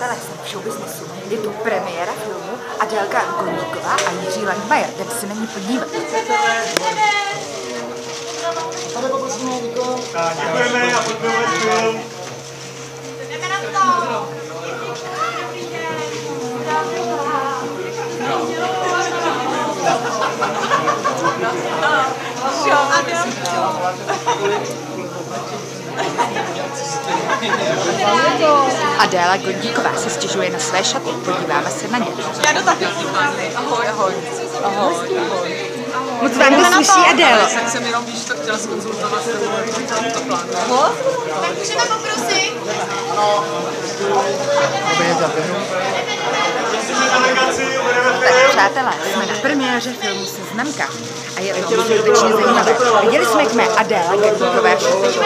přátelé, jsem v showbiznesu. Je tu premiéra filmu Adélka Gondíková a Jiří Langmajer. Jdeme se na ní podívat. Děkujeme a podporujeme film. Jdeme na to! Adéla Gondíková se stěžuje na své šaty. Podíváme se na ně. Já jdu taky. Ahoj, ahoj. Ahoj, ahoj. Moc vám neslyší Adélo. Tak jsem jenom, víš, to chtěla zkonzultovat to plán. Tak můžeme poprosit? Tak přátelé, jsme na premiéře filmu Seznamka a je to skutečně zajímavé. Viděli jsme, jak mé Adéla Gondíková šaty.